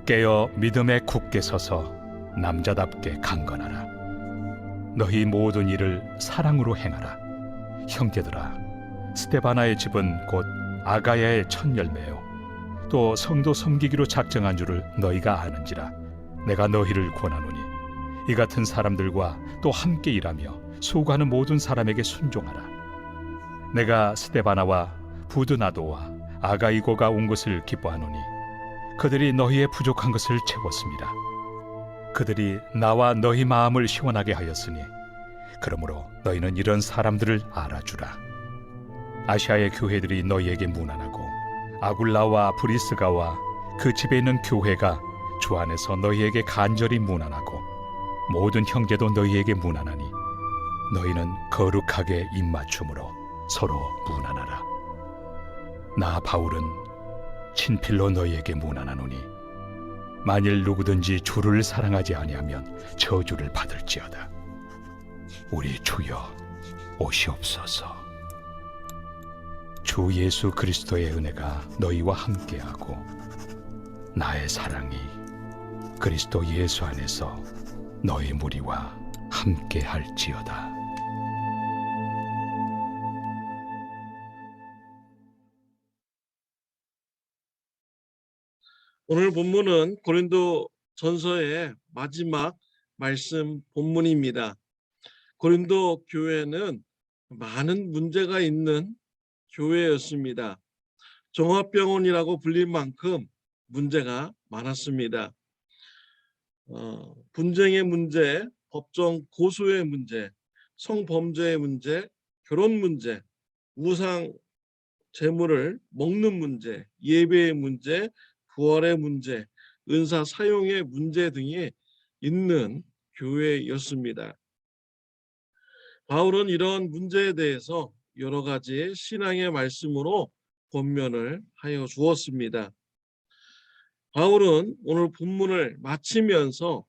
깨어 믿음에 굳게 서서 남자답게 강건하라. 너희 모든 일을 사랑으로 행하라. 형제들아, 스데바나의 집은 곧 아가야의 첫 열매요 또 성도 섬기기로 작정한 줄을 너희가 아는지라. 내가 너희를 권하노니 이 같은 사람들과 또 함께 일하며 소구하는 모든 사람에게 순종하라. 내가 스데바나와 부드나도와 아가이고가 온 것을 기뻐하노니 그들이 너희의 부족한 것을 채웠습니다. 그들이 나와 너희 마음을 시원하게 하였으니 그러므로 너희는 이런 사람들을 알아주라. 아시아의 교회들이 너희에게 문안하고 아굴라와 브리스가와 그 집에 있는 교회가 주 안에서 너희에게 간절히 문안하고 모든 형제도 너희에게 문안하니 너희는 거룩하게 입맞춤으로 서로 문안하라. 나 바울은 친필로 너희에게 문안하노니 만일 누구든지 주를 사랑하지 아니하면 저주를 받을지어다. 우리 주여 오시옵소서. 주 예수 그리스도의 은혜가 너희와 함께하고 나의 사랑이 그리스도 예수 안에서 너희 무리와 함께할지어다. 오늘 본문은 고린도 전서의 마지막 말씀 본문입니다. 고린도 교회는 많은 문제가 있는 교회였습니다. 종합병원이라고 불릴 만큼 문제가 많았습니다. 분쟁의 문제, 법정 고소의 문제, 성범죄의 문제, 결혼 문제, 우상 재물을 먹는 문제, 예배의 문제, 부활의 문제, 은사 사용의 문제 등이 있는 교회였습니다. 바울은 이런 문제에 대해서 여러 가지 신앙의 말씀으로 권면을 하여 주었습니다. 바울은 오늘 본문을 마치면서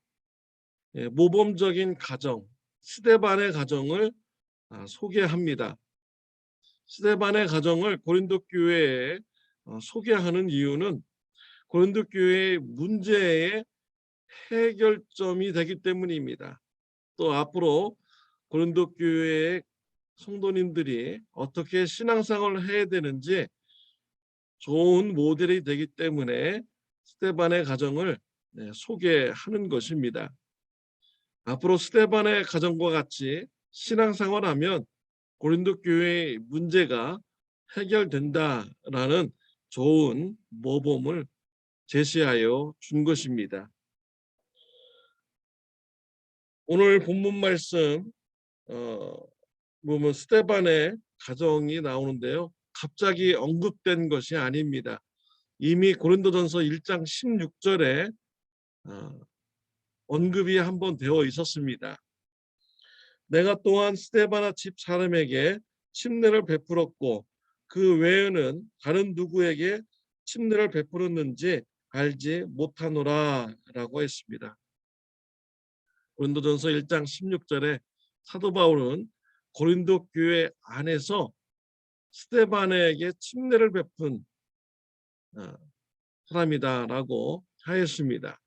모범적인 가정, 스데반의 가정을 소개합니다. 스데반의 가정을 고린도 교회에 소개하는 이유는 고린도 교회의 문제의 해결점이 되기 때문입니다. 또 앞으로 고린도 교회의 성도님들이 어떻게 신앙생활을 해야 되는지 좋은 모델이 되기 때문에 스데반의 가정을 소개하는 것입니다. 앞으로 스데반의 가정과 같이 신앙생활하면 고린도 교회의 문제가 해결된다라는 좋은 모범을 제시하여 준 것입니다. 오늘 본문 말씀 보면 스데반의 가정이 나오는데요. 갑자기 언급된 것이 아닙니다. 이미 고린도전서 1장 16절에 언급이 한번 되어 있었습니다. 내가 또한 스데바나 집 사람에게 침례를 베풀었고 그 외에는 다른 누구에게 침례를 베풀었는지 알지 못하노라 라고 했습니다. 고린도전서 1장 16절에 사도 바울은 고린도 교회 안에서 스데반에게 침례를 베푼 사람이다라고 하였습니다.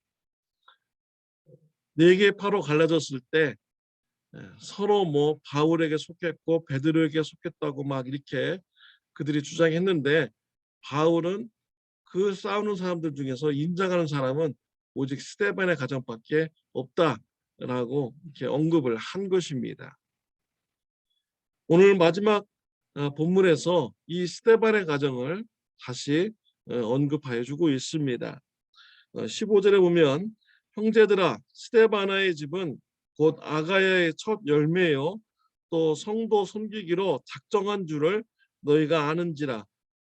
네 개 파로 갈라졌을 때 서로 뭐 바울에게 속했고 베드로에게 속했다고 막 이렇게 그들이 주장했는데 바울은 그 싸우는 사람들 중에서 인정하는 사람은 오직 스데반의 가정밖에 없다라고 이렇게 언급을 한 것입니다. 오늘 마지막 본문에서 이 스데반의 가정을 다시 언급하여 주고 있습니다. 15절에 보면 형제들아 스데바나의 집은 곧 아가야의 첫 열매요 또 성도 섬기기로 작정한 줄을 너희가 아는지라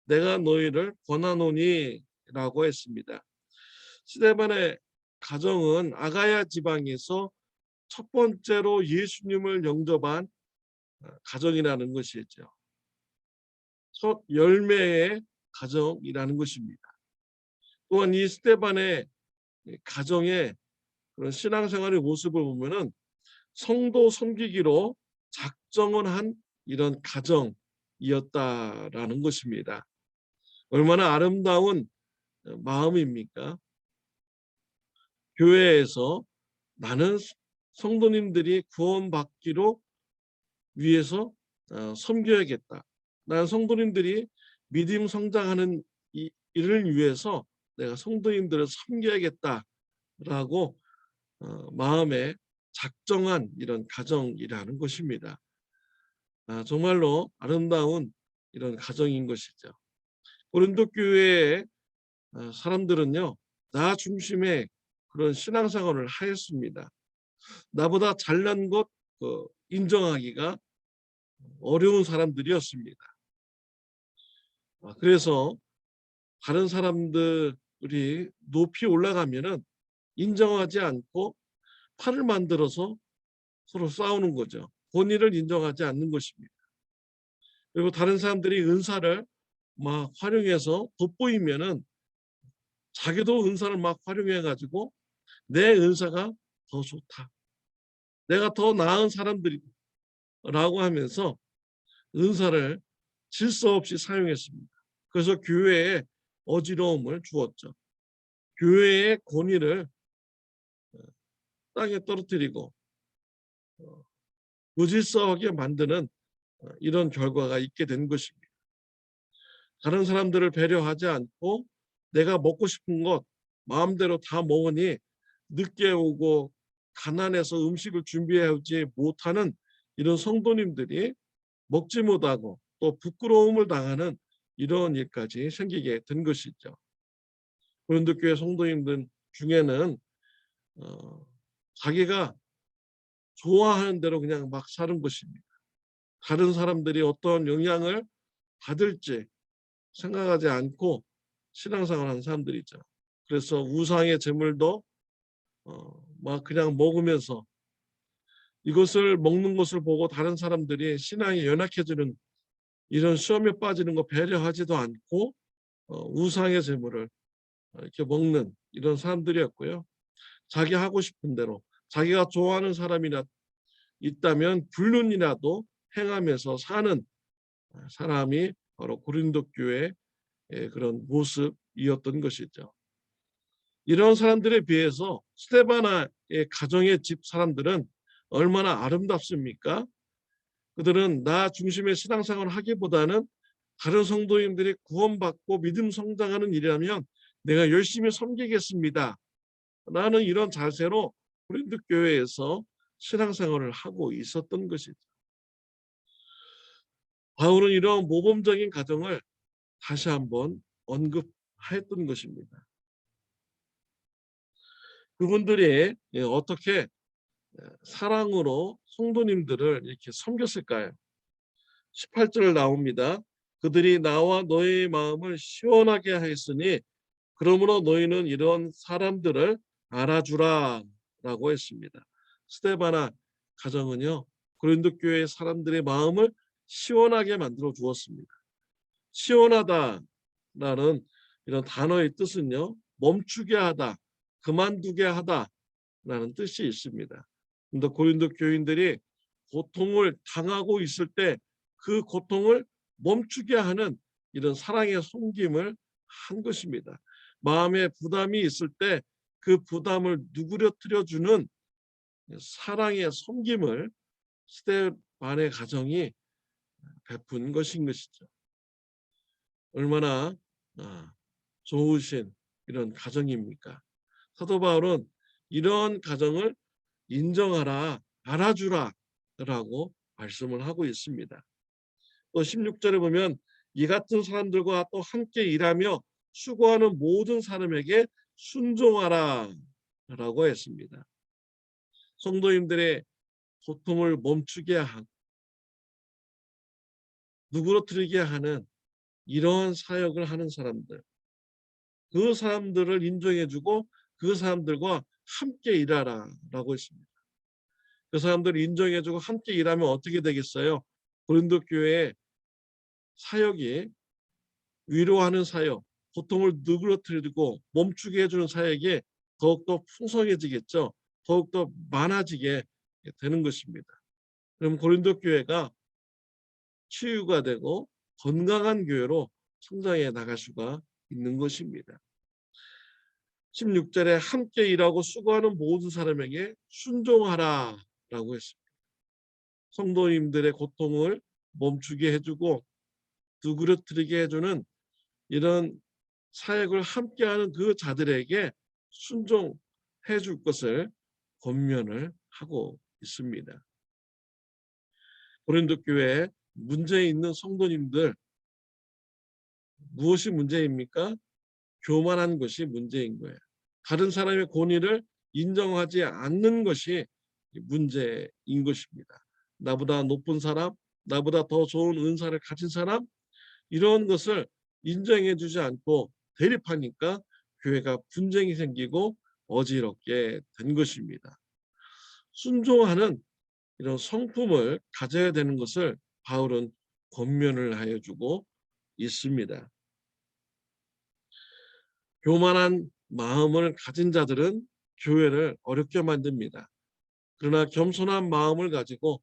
내가 너희를 권하노니 라고 했습니다. 스데반의 가정은 아가야 지방에서 첫 번째로 예수님을 영접한 가정이라는 것이죠. 첫 열매의 가정이라는 것입니다. 또한 이 스데반의 가정의 그런 신앙생활의 모습을 보면은 성도 섬기기로 작정을 한 이런 가정이었다라는 것입니다. 얼마나 아름다운 마음입니까? 교회에서 나는 성도님들이 구원받기로 위해서 섬겨야겠다. 나는 성도님들이 믿음 성장하는 이 일을 위해서 내가 성도님들을 섬겨야겠다라고 마음에 작정한 이런 가정이라는 것입니다. 정말로 아름다운 이런 가정인 것이죠. 고린도 교회의 사람들은요, 나 중심의 그런 신앙생활을 하였습니다. 나보다 잘난 것 인정하기가 어려운 사람들이었습니다. 그래서 다른 사람들이 높이 올라가면은 인정하지 않고 팔을 만들어서 서로 싸우는 거죠. 본인을 인정하지 않는 것입니다. 그리고 다른 사람들이 은사를 막 활용해서 돋보이면은 자기도 은사를 막 활용해 가지고 내 은사가 더 좋다. 내가 더 나은 사람들이라고 하면서 은사를 질서 없이 사용했습니다. 그래서 교회에 어지러움을 주었죠. 교회의 권위를 땅에 떨어뜨리고 무질서하게 만드는 이런 결과가 있게 된 것입니다. 다른 사람들을 배려하지 않고 내가 먹고 싶은 것 마음대로 다 먹으니 늦게 오고 가난해서 음식을 준비하지 못하는 이런 성도님들이 먹지 못하고 또 부끄러움을 당하는 이런 일까지 생기게 된 것이죠. 고린도 교회 성도님들 중에는 자기가 좋아하는 대로 그냥 막 사는 것입니다. 다른 사람들이 어떤 영향을 받을지 생각하지 않고 신앙생활하는 사람들이죠. 그래서 우상의 제물도 막 그냥 먹으면서 이것을 먹는 것을 보고 다른 사람들이 신앙이 연약해지는 이런 시험에 빠지는 거 배려하지도 않고 우상의 제물을 이렇게 먹는 이런 사람들이었고요. 자기 하고 싶은 대로 자기가 좋아하는 사람이나 있다면 불륜이라도 행하면서 사는 사람이 바로 고린도 교회의 그런 모습이었던 것이죠. 이런 사람들에 비해서 스데바나의 가정의 집 사람들은 얼마나 아름답습니까? 그들은 나 중심의 신앙생활을 하기보다는 다른 성도님들이 구원받고 믿음 성장하는 일이라면 내가 열심히 섬기겠습니다. 라는 이런 자세로 고린도 교회에서 신앙생활을 하고 있었던 것이죠. 바울은 이런 모범적인 가정을 다시 한번 언급했던 것입니다. 그분들이 어떻게 사랑으로 성도님들을 이렇게 섬겼을까요? 18절 나옵니다. 그들이 나와 너의 마음을 시원하게 하였으니 그러므로 너희는 이런 사람들을 알아주라 라고 했습니다. 스데바나 가정은요, 고린도 교회 사람들의 마음을 시원하게 만들어 주었습니다. 시원하다라는 이런 단어의 뜻은요, 멈추게 하다, 그만두게 하다라는 뜻이 있습니다. 근데 고린도 교인들이 고통을 당하고 있을 때 그 고통을 멈추게 하는 이런 사랑의 섬김을 한 것입니다. 마음에 부담이 있을 때 그 부담을 누그러뜨려 주는 사랑의 섬김을 스데반의 가정이 베푼 것인 것이죠. 얼마나 좋으신 이런 가정입니까? 사도 바울은 이런 가정을 인정하라, 알아주라 라고 말씀을 하고 있습니다. 또 16절에 보면 이 같은 사람들과 또 함께 일하며 수고하는 모든 사람에게 순종하라 라고 했습니다. 성도님들의 고통을 멈추게 하고 누그러뜨리게 하는 이런 사역을 하는 사람들, 그 사람들을 인정해주고 그 사람들과 함께 일하라 라고 했습니다. 그 사람들을 인정해주고 함께 일하면 어떻게 되겠어요? 고린도 교회의 사역이 위로하는 사역, 고통을 누그러뜨리고 멈추게 해주는 사역이 더욱더 풍성해지겠죠. 더욱더 많아지게 되는 것입니다. 그럼 고린도 교회가 치유가 되고 건강한 교회로 성장해 나갈 수가 있는 것입니다. 16절에 함께 일하고 수고하는 모든 사람에게 순종하라 라고 했습니다. 성도님들의 고통을 멈추게 해주고 두 그릇 드리게 해주는 이런 사역을 함께하는 그 자들에게 순종해 줄 것을 권면을 하고 있습니다. 고린도 교회에 문제 있는 성도님들, 무엇이 문제입니까? 교만한 것이 문제인 거예요. 다른 사람의 권위를 인정하지 않는 것이 문제인 것입니다. 나보다 높은 사람, 나보다 더 좋은 은사를 가진 사람, 이런 것을 인정해 주지 않고 대립하니까 교회가 분쟁이 생기고 어지럽게 된 것입니다. 순종하는 이런 성품을 가져야 되는 것을 바울은 권면을 하여 주고 있습니다. 교만한 마음을 가진 자들은 교회를 어렵게 만듭니다. 그러나 겸손한 마음을 가지고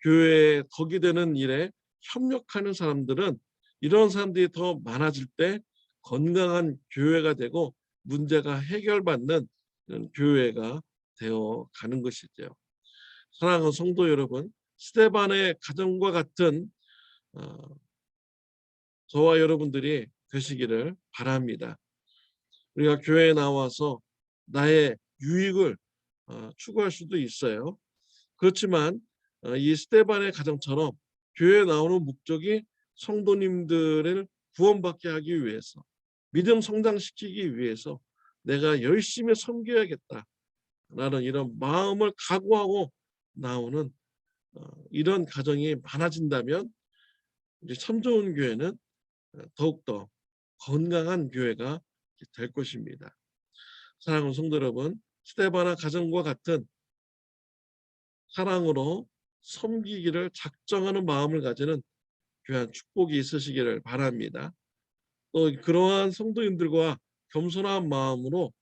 교회에 덕이 되는 일에 협력하는 사람들은 이런 사람들이 더 많아질 때 건강한 교회가 되고 문제가 해결받는 이런 교회가 되어 가는 것이죠. 사랑하는 성도 여러분, 스데반의 가정과 같은 저와 여러분들이 되시기를 바랍니다. 우리가 교회에 나와서 나의 유익을 추구할 수도 있어요. 그렇지만 이 스데반의 가정처럼 교회에 나오는 목적이 성도님들을 구원받게 하기 위해서, 믿음 성장시키기 위해서 내가 열심히 섬겨야겠다라는 이런 마음을 각오하고 나오는 이런 가정이 많아진다면 이제 참 좋은 교회는 더욱더 건강한 교회가 될 것입니다. 사랑하는 성도 여러분, 스데반의 가정과 같은 사랑으로 섬기기를 작정하는 마음을 가지는 귀한 축복이 있으시기를 바랍니다. 또 그러한 성도님들과 겸손한 마음으로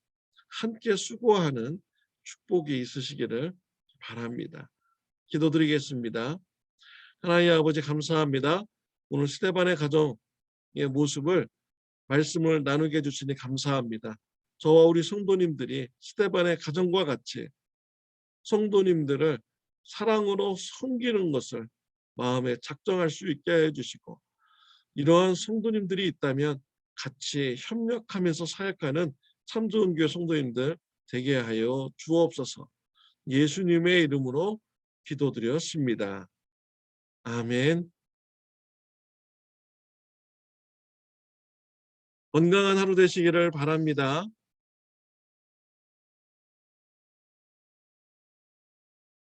함께 수고하는 축복이 있으시기를 바랍니다. 기도드리겠습니다. 하나님 아버지 감사합니다. 오늘 스데반의 가정의 모습을 말씀을 나누게 해주시니 감사합니다. 저와 우리 성도님들이 스데반의 가정과 같이 성도님들을 사랑으로 섬기는 것을 마음에 작정할 수 있게 해주시고 이러한 성도님들이 있다면 같이 협력하면서 사역하는 참 좋은 교회 성도님들 되게 하여 주옵소서. 예수님의 이름으로 기도드렸습니다. 아멘. 건강한 하루 되시기를 바랍니다.